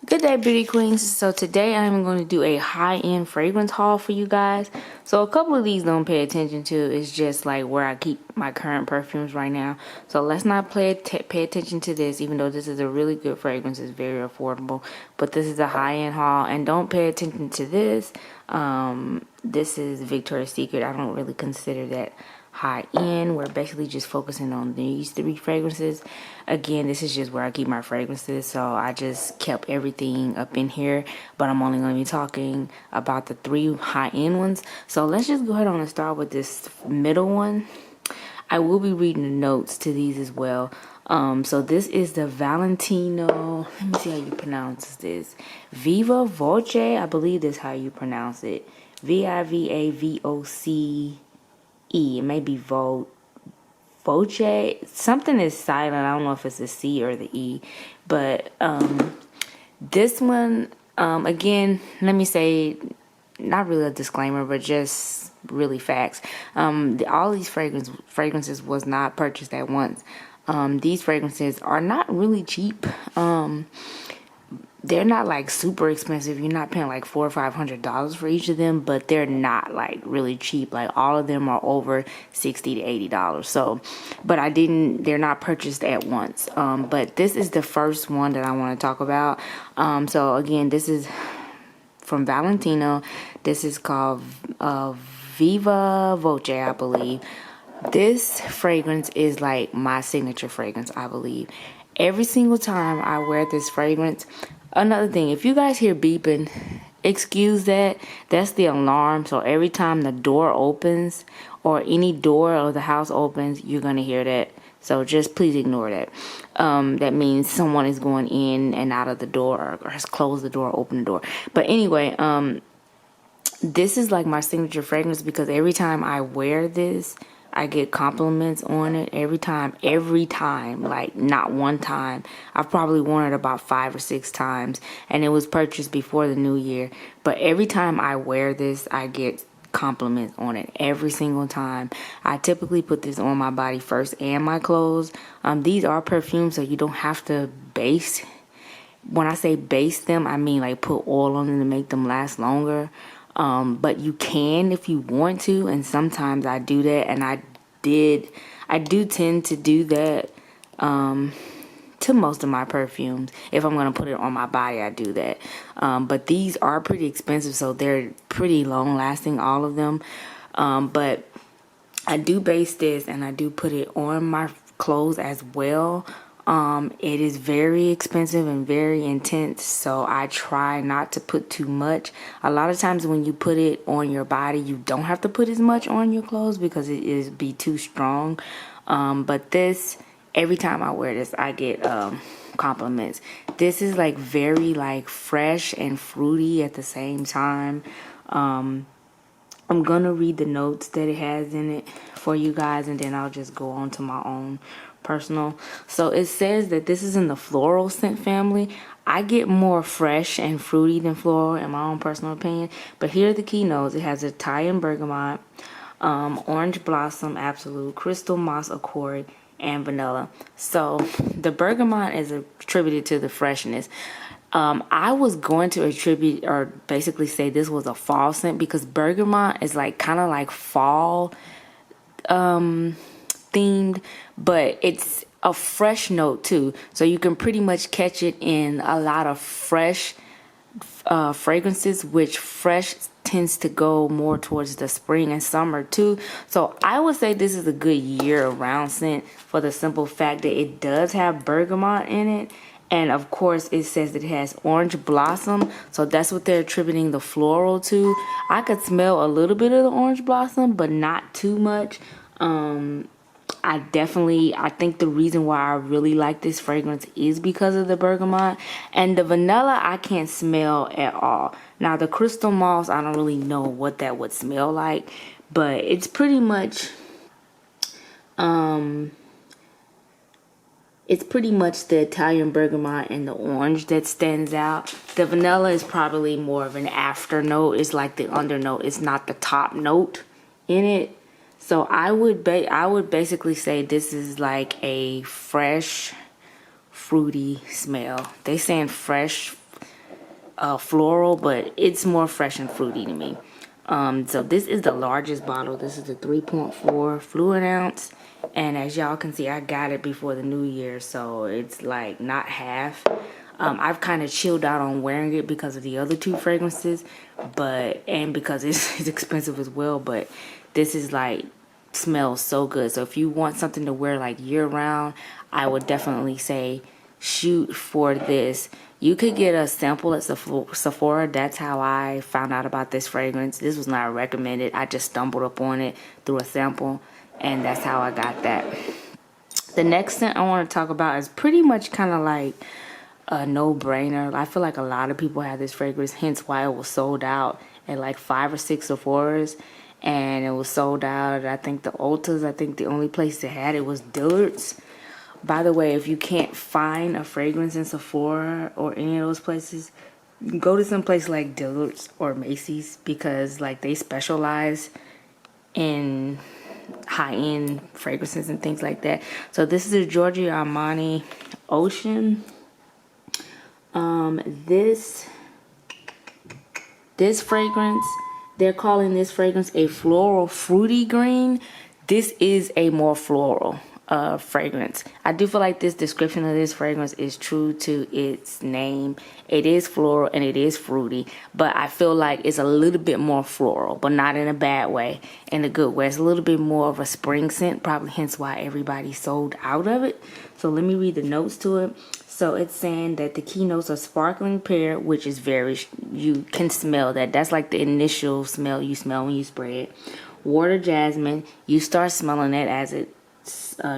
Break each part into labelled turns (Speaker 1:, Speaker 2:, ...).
Speaker 1: Good day, beauty queens. So today I'm going to do a high-end fragrance haul for you guys. So a couple of these don't pay attention to. It's just like where I keep my current perfumes right now. So let's not pay attention to this, even though this is a really good fragrance. It's very affordable. But this is a high-end haul, and don't pay attention to this. This is Victoria's Secret. I don't really consider that high end. We're basically just focusing on these three fragrances. Again, this is just where I keep my fragrances, so I just kept everything up in here, but I'm only going to be talking about the three high end ones. So let's just go ahead on and start with this middle one. I will be reading the notes to these as well. So this is the Valentino, let me see how you pronounce this, Viva Voce. I believe that's how you pronounce it. Vivavoce. It may be Voce. Something is silent. I don't know if it's the C or the E. But this one, again, let me say, not really a disclaimer, but just really facts. All these fragrances was not purchased at once. These fragrances are not really cheap. They're not like super expensive. You're not paying like $400 or $500 for each of them, but they're not like really cheap. Like all of them are over $60 to $80. So, but they're not purchased at once. But this is the first one that I want to talk about. So again, this is from Valentino. This is called Viva Voce, I believe. This fragrance is like my signature fragrance, I believe. Every single time I wear this fragrance. Another thing, if you guys hear beeping, excuse that. That's the alarm. So every time the door opens or any door of the house opens, you're going to hear that. So just please ignore that. That means someone is going in and out of the door or has closed the door, opened the door. But anyway, this is like my signature fragrance because every time I wear this, I get compliments on it every time, like not one time. I've probably worn it about 5 or 6 times, and it was purchased before the new year. But every time I wear this, I get compliments on it every single time. I typically put this on my body first and my clothes. These are perfumes, so you don't have to base. When I say base them, I mean like put oil on them to make them last longer. But you can if you want to, and sometimes I do that, and I do tend to do that to most of my perfumes. If I'm going to put it on my body, I do that. But these are pretty expensive, so they're pretty long lasting, all of them. But I do base this, and I do put it on my clothes as well. It is very expensive and very intense, so I try not to put too much. A lot of times when you put it on your body, you don't have to put as much on your clothes because it is be too strong. But this, every time I wear this, I get compliments. This is like very like fresh and fruity at the same time. I'm gonna read the notes that it has in it for you guys, and then I'll just go on to my own personal. So it says that this is in the floral scent family. I get more fresh and fruity than floral in my own personal opinion, but here are the key notes. It has Italian bergamot, orange blossom absolute, crystal moss accord, and vanilla. So the bergamot is attributed to the freshness. I was going to attribute or basically say this was a fall scent because bergamot is like kind of like fall themed, but it's a fresh note too, so you can pretty much catch it in a lot of fresh fragrances, which fresh tends to go more towards the spring and summer too. So I would say this is a good year-round scent for the simple fact that it does have bergamot in it. And of course it says that it has orange blossom, so that's what they're attributing the floral to. I could smell a little bit of the orange blossom, but not too much. I think the reason why I really like this fragrance is because of the bergamot. And the vanilla I can't smell at all. Now the crystal moss, I don't really know what that would smell like, but it's pretty much the Italian bergamot and the orange that stands out. The vanilla is probably more of an after note. It's like the undernote. It's not the top note in it. So I would basically say this is like a fresh, fruity smell. They saying fresh floral, but it's more fresh and fruity to me. So this is the largest bottle. This is the 3.4 fluid ounce. And as y'all can see, I got it before the new year, so it's like not half. I've kind of chilled out on wearing it because of the other two fragrances, and because it's expensive as well. But this is like, smells so good. So if you want something to wear like year round, I would definitely say shoot for this. You could get a sample at Sephora. That's how I found out about this fragrance. This was not recommended. I just stumbled upon it through a sample, and that's how I got that. The next scent I want to talk about is pretty much kind of like a no-brainer. I feel like a lot of people have this fragrance, hence why it was sold out at like 5 or 6 Sephoras, and it was sold out at, I think, the Ultas. I think the only place that had it was Dillard's. By the way, if you can't find a fragrance in Sephora or any of those places, go to some place like Dillard's or Macy's, because like they specialize in high-end fragrances and things like that. So this is a Giorgio Armani Ocean. This fragrance, they're calling this fragrance a floral fruity green. This is a more floral fragrance. I do feel like this description of this fragrance is true to its name. It is floral and it is fruity, but I feel like it's a little bit more floral, but not in a bad way, in a good way. It's a little bit more of a spring scent, probably hence why everybody sold out of it. So let me read the notes to it. So it's saying that the key notes are sparkling pear, which is very, you can smell that. That's like the initial smell you smell when you spray it. Water jasmine, you start smelling that as it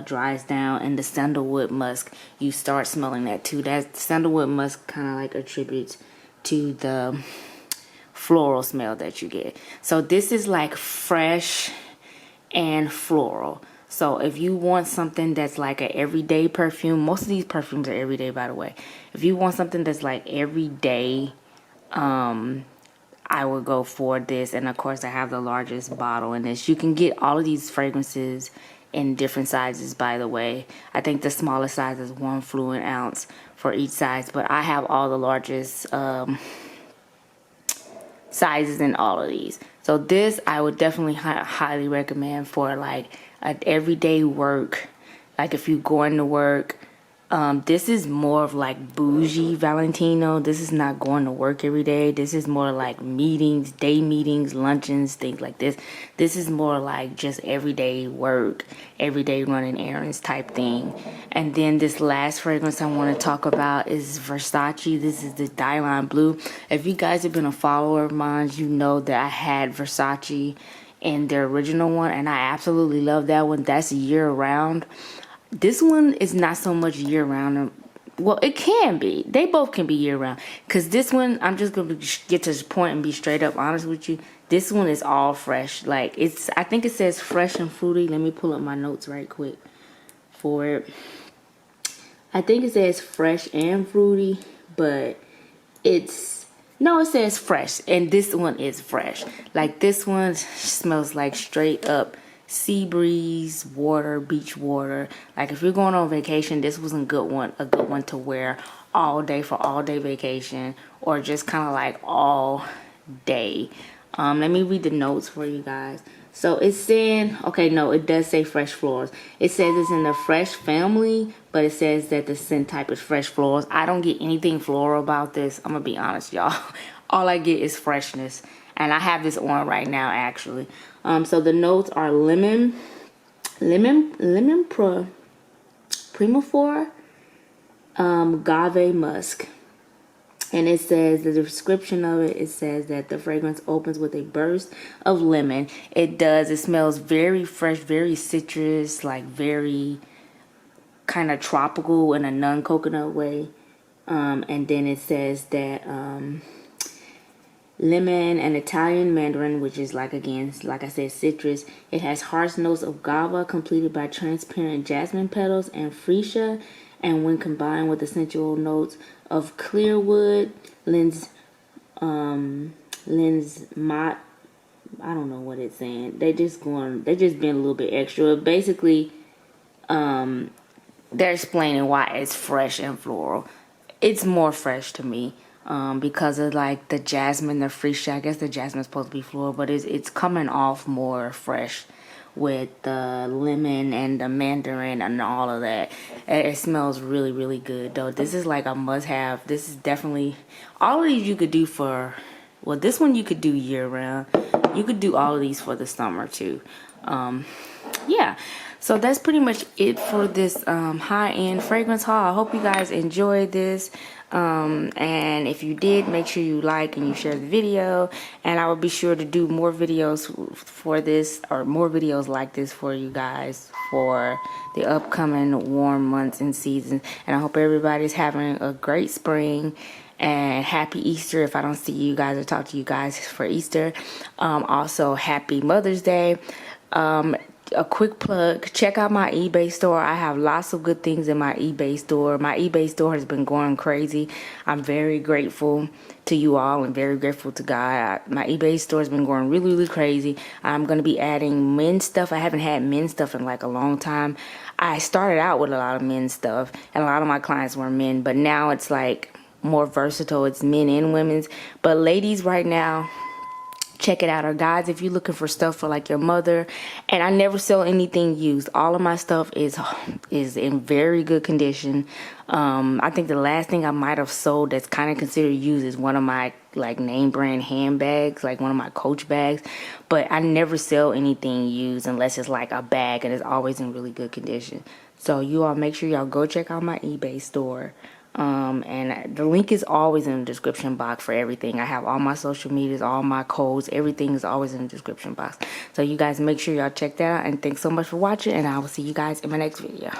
Speaker 1: dries down. And the sandalwood musk, you start smelling that too. That sandalwood musk kind of like attributes to the floral smell that you get. So this is like fresh and floral. So if you want something that's like an everyday perfume, most of these perfumes are everyday, by the way. If you want something that's like everyday, I would go for this. And of course I have the largest bottle in this. You can get all of these fragrances in different sizes, by the way. I think the smallest size is 1 fluid ounce for each size, but I have all the largest sizes in all of these. So this I would definitely highly recommend for like an everyday work. Like if you going to work, this is more of like bougie Valentino. This is not going to work every day. This is more like meetings, day meetings, luncheons, things like this. This is more like just everyday work, everyday running errands type thing. And then this last fragrance I want to talk about is Versace. This is the Dylan Blue. If you guys have been a follower of mine, you know that I had Versace in their original one, and I absolutely love that one. That's year round. This one is not so much year round. Well, it can be. They both can be year round. Because this one, I'm just going to get to this point and be straight up honest with you. This one is all fresh. Like, it's, I think it says fresh and fruity. Let me pull up my notes right quick for it. I think it says fresh and fruity, but it's, no, it says fresh. And this one is fresh. Like, this one smells like straight up sea breeze, water, beach water. Like if you're going on vacation, this was a good one to wear all day for all day vacation, or just kind of like all day. Let me read the notes for you guys. So it's saying, okay, no, it does say fresh florals. It says it's in the fresh family, but it says that the scent type is fresh florals. I don't get anything floral about this. I'm gonna be honest, y'all. All I get is freshness. And I have this on right now, actually. So the notes are lemon primavera, agave musk. And it says, the description of it, it says that the fragrance opens with a burst of lemon. It does. It smells very fresh, very citrus, like very kind of tropical in a non-coconut way. And then it says that lemon and Italian mandarin, which is like, again, like I said, citrus. It has harsh notes of guava completed by transparent jasmine petals and freesia, and when combined with the sensual notes of clear wood, lens mott. I don't know what it's saying. They just being a little bit extra. Basically, they're explaining why it's fresh and floral. It's more fresh to me. because of like the jasmine, the fresh. I guess the jasmine's supposed to be floral, but it's coming off more fresh with the lemon and the mandarin and all of that. It smells really, really good though. This is like a must-have. This is definitely, all of these you could do for, well, this one you could do year-round. You could do all of these for the summer too. Yeah, so that's pretty much it for this high-end fragrance haul. I hope you guys enjoyed this. And if you did, make sure you like and you share the video, and I will be sure to do more videos for this, or more videos like this for you guys for the upcoming warm months and seasons. And I hope everybody's having a great spring and happy Easter if I don't see you guys or talk to you guys for Easter. Also happy Mother's Day. A quick plug, check out my eBay store. I have lots of good things in my eBay store. My eBay store has been going crazy. I'm very grateful to you all and very grateful to God. My eBay store has been going really, really crazy. I'm going to be adding men's stuff. I haven't had men's stuff in like a long time. I started out with a lot of men's stuff, and a lot of my clients were men, but now it's like more versatile. It's men and women's. But ladies, right now, check it out. Or guys, if you're looking for stuff for like your mother, and I never sell anything used. All of my stuff is in very good condition. I think the last thing I might have sold that's kind of considered used is one of my like name brand handbags, like one of my Coach bags. But I never sell anything used unless it's like a bag, and it's always in really good condition. So you all make sure y'all go check out my eBay store. And the link is always in the description box for everything. I have all my social medias, all my codes, everything is always in the description box. So you guys make sure y'all check that out, and thanks so much for watching, and I will see you guys in my next video.